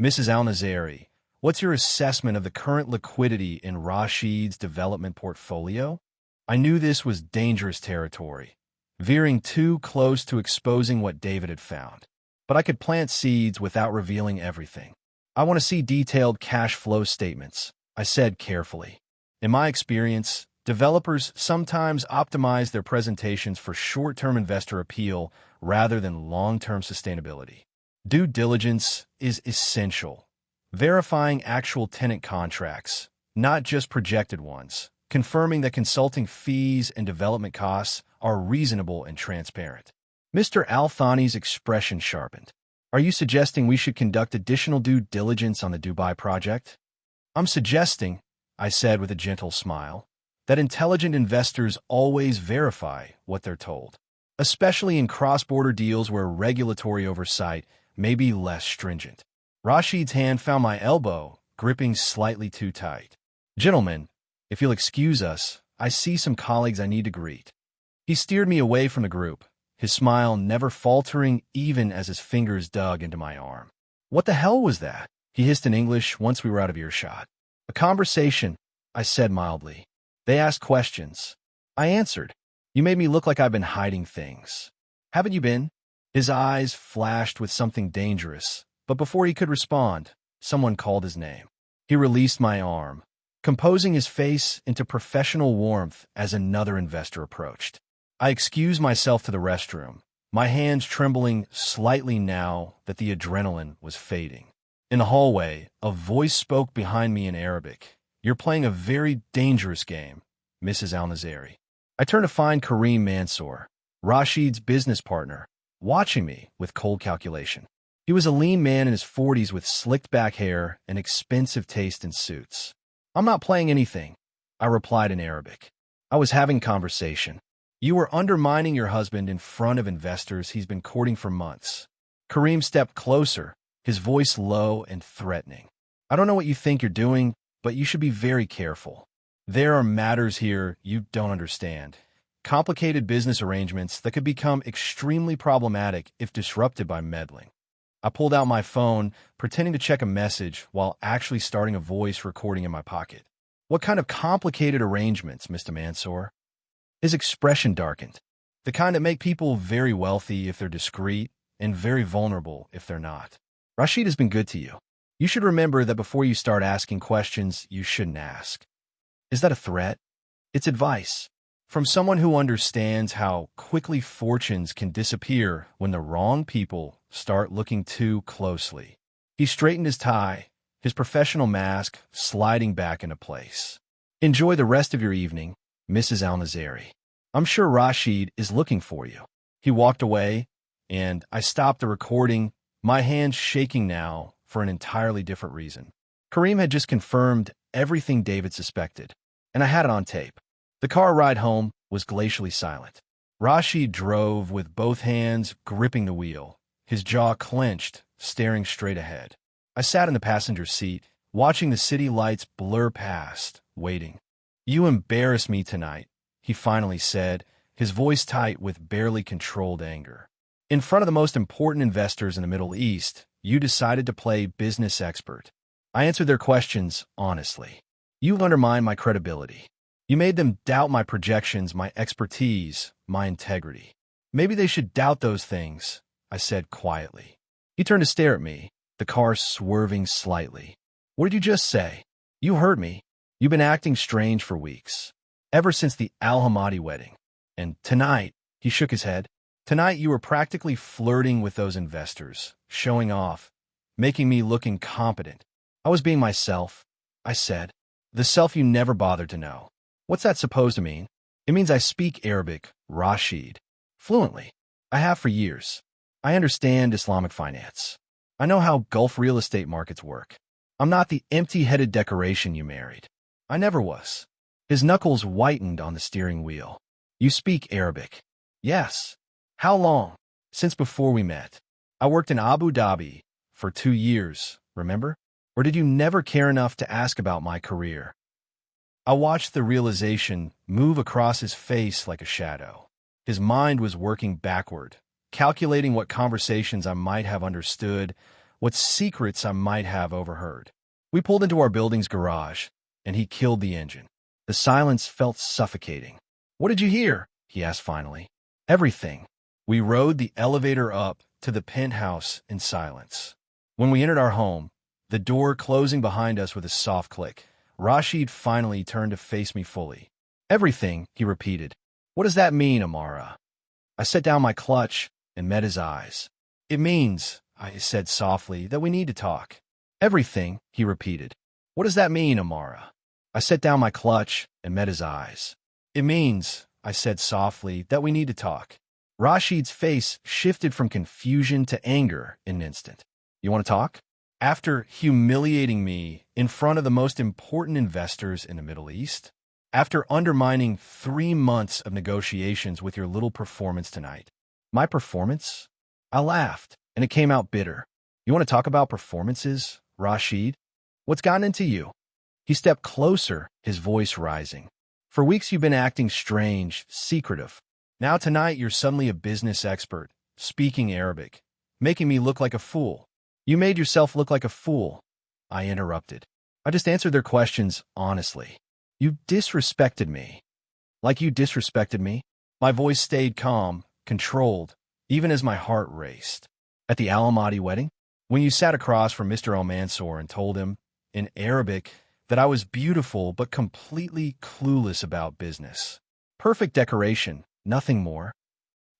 Mrs. Al-Nazari, what's your assessment of the current liquidity in Rashid's development portfolio? I knew this was dangerous territory, veering too close to exposing what David had found. But I could plant seeds without revealing everything. I want to see detailed cash flow statements, I said carefully. In my experience, developers sometimes optimize their presentations for short-term investor appeal rather than long-term sustainability. Due diligence is essential. Verifying actual tenant contracts, not just projected ones, confirming that consulting fees and development costs are reasonable and transparent. Mr. Al-Thani's expression sharpened. Are you suggesting we should conduct additional due diligence on the Dubai project? I'm suggesting, I said with a gentle smile, that intelligent investors always verify what they're told, especially in cross-border deals where regulatory oversight may be less stringent. Rashid's hand found my elbow, gripping slightly too tight. Gentlemen, if you'll excuse us, I see some colleagues I need to greet. He steered me away from the group, his smile never faltering even as his fingers dug into my arm. What the hell was that? He hissed in English once we were out of earshot. A conversation, I said mildly. They asked questions. I answered. You made me look like I've been hiding things. Haven't you been? His eyes flashed with something dangerous, but before he could respond, someone called his name. He released my arm, composing his face into professional warmth as another investor approached. I excused myself to the restroom, my hands trembling slightly now that the adrenaline was fading. In the hallway, a voice spoke behind me in Arabic. You're playing a very dangerous game, Mrs. Al-Nazari. I turned to find Kareem Mansour, Rashid's business partner, watching me with cold calculation. He was a lean man in his 40s with slicked back hair and expensive taste in suits. I'm not playing anything, I replied in Arabic. I was having conversation. You were undermining your husband in front of investors he's been courting for months. Kareem stepped closer, his voice low and threatening. I don't know what you think you're doing, but you should be very careful. There are matters here you don't understand. Complicated business arrangements that could become extremely problematic if disrupted by meddling. I pulled out my phone, pretending to check a message while actually starting a voice recording in my pocket. What kind of complicated arrangements, Mr. Mansour? His expression darkened. The kind that make people very wealthy if they're discreet and very vulnerable if they're not. Rashid has been good to you. You should remember that before you start asking questions you shouldn't ask. Is that a threat? It's advice. From someone who understands how quickly fortunes can disappear when the wrong people start looking too closely. He straightened his tie, his professional mask sliding back into place. Enjoy the rest of your evening, Mrs. Al-Nazari. I'm sure Rashid is looking for you. He walked away, and I stopped the recording, my hands shaking now for an entirely different reason. Kareem had just confirmed everything David suspected, and I had it on tape. The car ride home was glacially silent. Rashid drove with both hands gripping the wheel, his jaw clenched, staring straight ahead. I sat in the passenger seat, watching the city lights blur past, waiting. You embarrass me tonight, he finally said, his voice tight with barely controlled anger. In front of the most important investors in the Middle East, you decided to play business expert. I answered their questions honestly. You've undermined my credibility. You made them doubt my projections, my expertise, my integrity. Maybe they should doubt those things, I said quietly. He turned to stare at me, the car swerving slightly. What did you just say? You heard me. You've been acting strange for weeks, ever since the Al-Hamadi wedding. And tonight, he shook his head, tonight you were practically flirting with those investors, showing off, making me look incompetent. I was being myself, I said, the self you never bothered to know. What's that supposed to mean? It means I speak Arabic, Rashid, fluently. I have for years. I understand Islamic finance. I know how Gulf real estate markets work. I'm not the empty-headed decoration you married. I never was. His knuckles whitened on the steering wheel. You speak Arabic. Yes. How long? Since before we met. I worked in Abu Dhabi for 2 years, remember? Or did you never care enough to ask about my career? I watched the realization move across his face like a shadow. His mind was working backward, calculating what conversations I might have understood, what secrets I might have overheard. We pulled into our building's garage, and he killed the engine. The silence felt suffocating. What did you hear? He asked finally. Everything. We rode the elevator up to the penthouse in silence. When we entered our home, the door closing behind us with a soft click, Rashid finally turned to face me fully. Everything, he repeated. What does that mean, Amara? I set down my clutch and met his eyes. It means, I said softly, that we need to talk. Everything, he repeated. What does that mean, Amara? I set down my clutch and met his eyes. It means, I said softly, that we need to talk. Rashid's face shifted from confusion to anger in an instant. You want to talk? After humiliating me in front of the most important investors in the Middle East? After undermining 3 months of negotiations with your little performance tonight? My performance? I laughed, and it came out bitter. You want to talk about performances, Rashid? What's gotten into you? He stepped closer, his voice rising. For weeks you've been acting strange, secretive. Now tonight you're suddenly a business expert, speaking Arabic, making me look like a fool. You made yourself look like a fool. I interrupted. I just answered their questions honestly. You disrespected me. Like you disrespected me? My voice stayed calm, controlled, even as my heart raced. At the Al-Amadi wedding, when you sat across from Mr. Al-Mansour and told him, in Arabic, that I was beautiful but completely clueless about business. Perfect decoration, nothing more.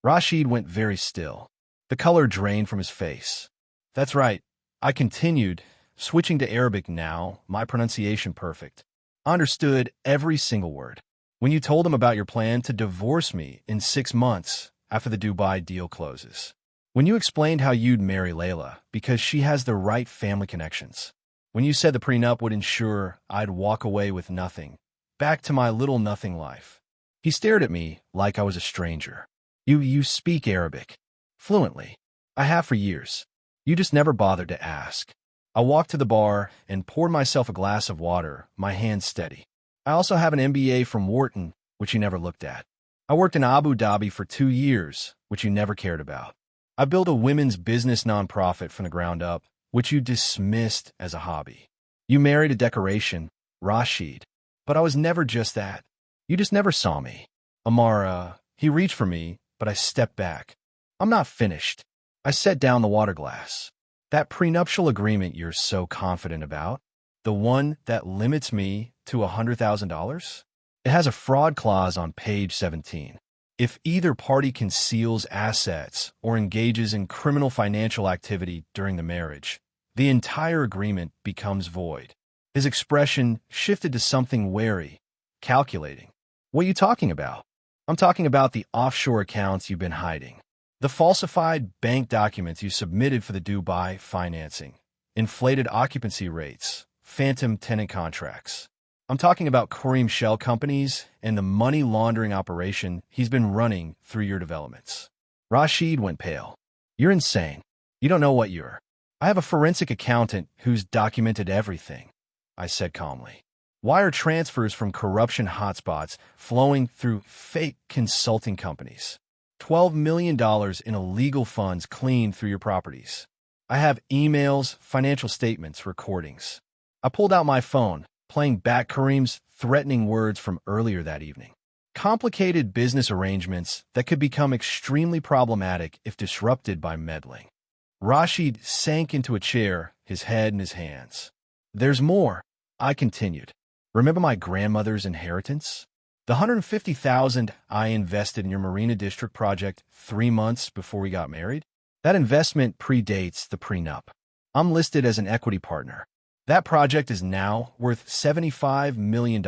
Rashid went very still. The color drained from his face. That's right, I continued, switching to Arabic now, my pronunciation perfect. I understood every single word. When you told him about your plan to divorce me in 6 months after the Dubai deal closes. When you explained how you'd marry Layla because she has the right family connections. When you said the prenup would ensure I'd walk away with nothing, back to my little nothing life. He stared at me like I was a stranger. You speak Arabic. Fluently. I have for years. You just never bothered to ask. I walked to the bar and poured myself a glass of water, my hand steady. I also have an MBA from Wharton, which you never looked at. I worked in Abu Dhabi for 2 years, which you never cared about. I built a women's business nonprofit from the ground up, which you dismissed as a hobby. You married a decoration, Rashid. But I was never just that. You just never saw me. Amara, he reached for me, but I stepped back. I'm not finished. I set down the water glass. That prenuptial agreement you're so confident about, the one that limits me to $100,000? It has a fraud clause on page 17. If either party conceals assets or engages in criminal financial activity during the marriage, the entire agreement becomes void. His expression shifted to something wary, calculating. What are you talking about? I'm talking about the offshore accounts you've been hiding. The falsified bank documents you submitted for the Dubai financing, inflated occupancy rates, phantom tenant contracts. I'm talking about Kareem's shell companies and the money laundering operation he's been running through your developments. Rashid went pale. You're insane. You don't know what you're. I have a forensic accountant who's documented everything, I said calmly. Wire transfers from corruption hotspots flowing through fake consulting companies. $12 million in illegal funds cleaned through your properties. I have emails, financial statements, recordings. I pulled out my phone, playing back Kareem's threatening words from earlier that evening. Complicated business arrangements that could become extremely problematic if disrupted by meddling. Rashid sank into a chair, his head in his hands. There's more, I continued. Remember my grandmother's inheritance? The $150,000 I invested in your Marina District project 3 months before we got married? That investment predates the prenup. I'm listed as an equity partner. That project is now worth $75 million,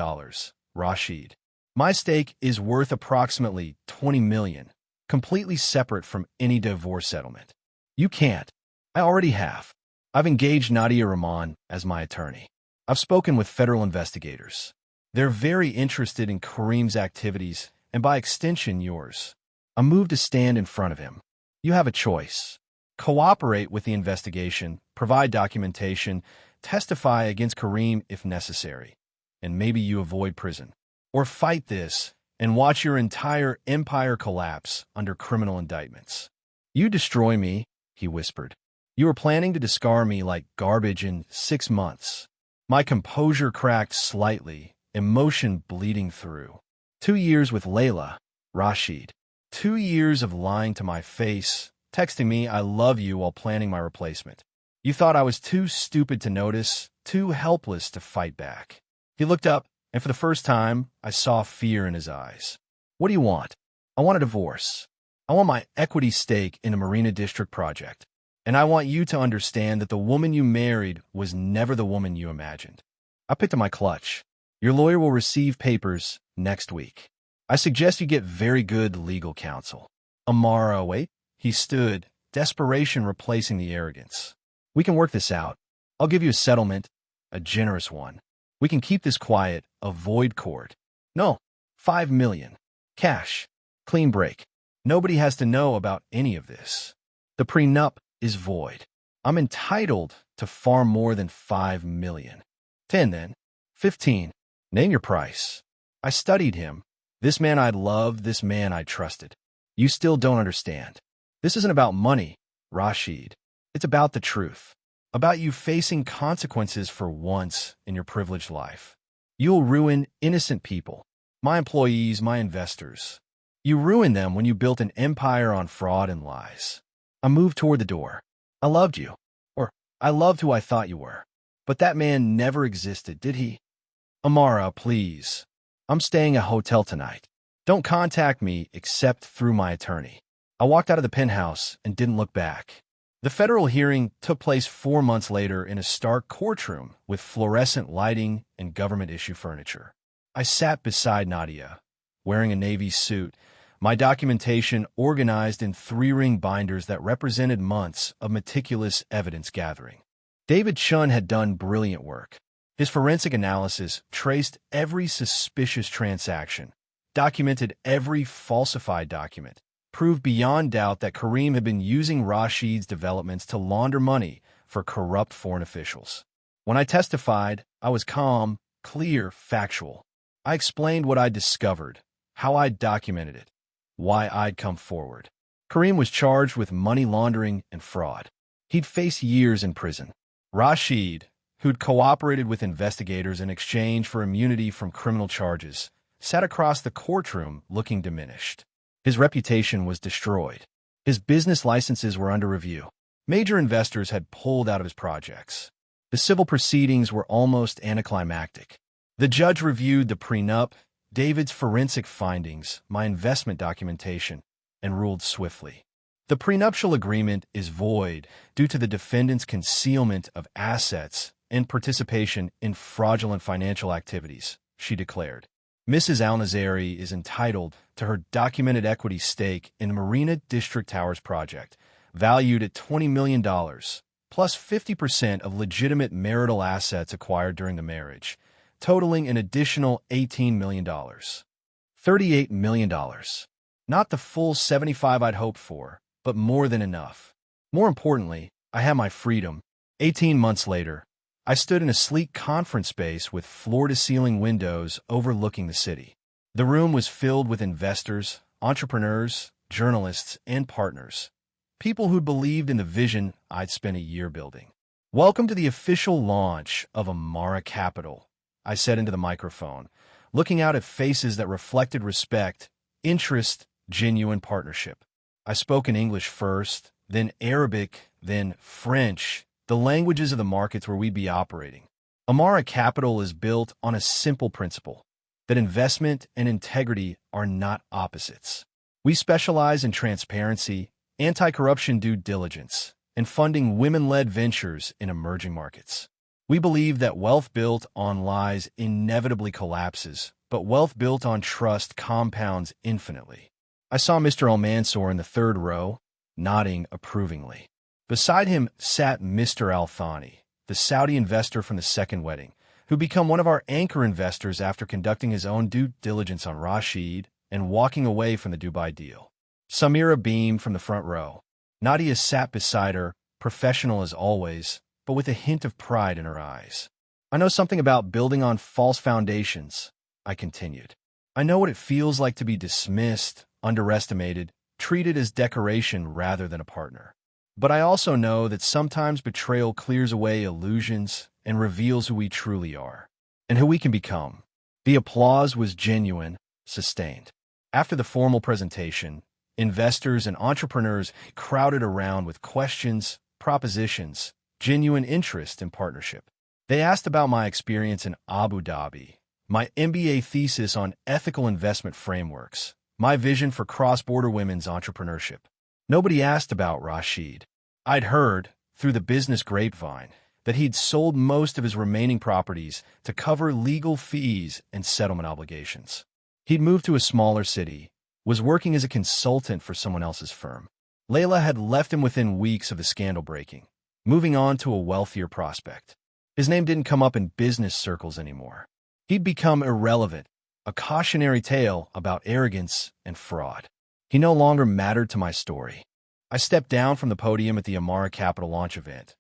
Rashid. My stake is worth approximately $20 million, completely separate from any divorce settlement. You can't. I already have. I've engaged Nadia Rahman as my attorney. I've spoken with federal investigators. They're very interested in Kareem's activities and by extension yours. I moved to stand in front of him. You have a choice. Cooperate with the investigation, provide documentation, testify against Kareem if necessary, and maybe you avoid prison. Or fight this and watch your entire empire collapse under criminal indictments. You destroy me, he whispered. You were planning to discard me like garbage in 6 months. My composure cracked slightly, emotion bleeding through. 2 years with Layla, Rashid. 2 years of lying to my face, texting me I love you while planning my replacement. You thought I was too stupid to notice, too helpless to fight back. He looked up, and for the first time, I saw fear in his eyes. What do you want? I want a divorce. I want my equity stake in the Marina District project. And I want you to understand that the woman you married was never the woman you imagined. I picked up my clutch. Your lawyer will receive papers next week. I suggest you get very good legal counsel. Amara, wait. He stood, desperation replacing the arrogance. We can work this out. I'll give you a settlement, a generous one. We can keep this quiet, avoid court. No, $5 million. Cash. Clean break. Nobody has to know about any of this. The prenup is void. I'm entitled to far more than $5 million. 10 then. 15. Name your price. I studied him. This man I loved, this man I trusted. You still don't understand. This isn't about money, Rashid. It's about the truth. About you facing consequences for once in your privileged life. You'll ruin innocent people. My employees, my investors. You ruined them when you built an empire on fraud and lies. I moved toward the door. I loved you. Or, I loved who I thought you were. But that man never existed, did he? Amara, please. I'm staying at a hotel tonight. Don't contact me except through my attorney. I walked out of the penthouse and didn't look back. The federal hearing took place 4 months later in a stark courtroom with fluorescent lighting and government-issue furniture. I sat beside Nadia, wearing a navy suit, my documentation organized in 3-ring binders that represented months of meticulous evidence gathering. David Chun had done brilliant work. His forensic analysis traced every suspicious transaction, documented every falsified document, proved beyond doubt that Kareem had been using Rashid's developments to launder money for corrupt foreign officials. When I testified, I was calm, clear, factual. I explained what I'd discovered, how I'd documented it, why I'd come forward. Kareem was charged with money laundering and fraud. He'd face years in prison. Rashid, who'd cooperated with investigators in exchange for immunity from criminal charges, sat across the courtroom looking diminished. His reputation was destroyed. His business licenses were under review. Major investors had pulled out of his projects. The civil proceedings were almost anticlimactic. The judge reviewed the prenup, David's forensic findings, my investment documentation, and ruled swiftly. The prenuptial agreement is void due to the defendant's concealment of assets and participation in fraudulent financial activities, she declared. Mrs. Al-Nazari is entitled to her documented equity stake in the Marina District Towers project, valued at $20 million, plus 50% of legitimate marital assets acquired during the marriage, totaling an additional $18 million. $38 million. Not the full 75 I'd hoped for, but more than enough. More importantly, I had my freedom. 18 months later, I stood in a sleek conference space with floor-to-ceiling windows overlooking the city. The room was filled with investors, entrepreneurs, journalists, and partners, people who believed in the vision I'd spent a year building. Welcome to the official launch of Amara Capital, I said into the microphone, looking out at faces that reflected respect, interest, genuine partnership. I spoke in English first, then Arabic, then French, the languages of the markets where we'd be operating. Amara Capital is built on a simple principle, that investment and integrity are not opposites. We specialize in transparency, anti-corruption due diligence, and funding women-led ventures in emerging markets. We believe that wealth built on lies inevitably collapses, but wealth built on trust compounds infinitely. I saw Mr. Al-Mansour in the third row, nodding approvingly. Beside him sat Mr. Al-Thani, the Saudi investor from the second wedding, who'd become one of our anchor investors after conducting his own due diligence on Rashid and walking away from the Dubai deal. Samira beamed from the front row. Nadia sat beside her, professional as always, but with a hint of pride in her eyes. I know something about building on false foundations, I continued. I know what it feels like to be dismissed, underestimated, treated as decoration rather than a partner. But I also know that sometimes betrayal clears away illusions and reveals who we truly are, and who we can become. The applause was genuine, sustained. After the formal presentation, investors and entrepreneurs crowded around with questions, propositions, genuine interest in partnership. They asked about my experience in Abu Dhabi, my MBA thesis on ethical investment frameworks, my vision for cross-border women's entrepreneurship. Nobody asked about Rashid. I'd heard, through the business grapevine, that he'd sold most of his remaining properties to cover legal fees and settlement obligations. He'd moved to a smaller city, was working as a consultant for someone else's firm. Layla had left him within weeks of the scandal breaking, moving on to a wealthier prospect. His name didn't come up in business circles anymore. He'd become irrelevant, a cautionary tale about arrogance and fraud. He no longer mattered to my story. I stepped down from the podium at the Amara Capital launch event,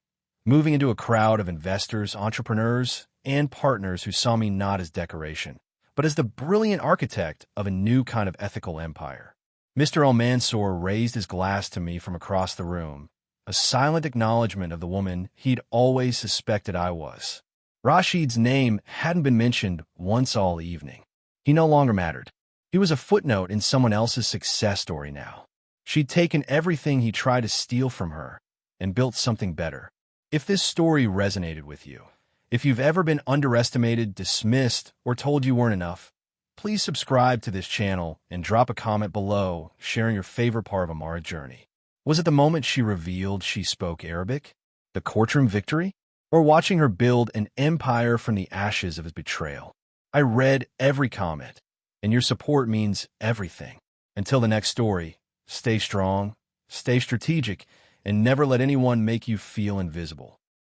moving into a crowd of investors, entrepreneurs, and partners who saw me not as decoration, but as the brilliant architect of a new kind of ethical empire. Mr. Al-Mansour raised his glass to me from across the room, a silent acknowledgement of the woman he'd always suspected I was. Rashid's name hadn't been mentioned once all evening. He no longer mattered. He was a footnote in someone else's success story now. She'd taken everything he tried to steal from her and built something better. If this story resonated with you, if you've ever been underestimated, dismissed, or told you weren't enough, please subscribe to this channel and drop a comment below sharing your favorite part of Amara's journey. Was it the moment she revealed she spoke Arabic? The courtroom victory? Or watching her build an empire from the ashes of his betrayal? I read every comment, and your support means everything. Until the next story, stay strong, stay strategic, and never let anyone make you feel invisible.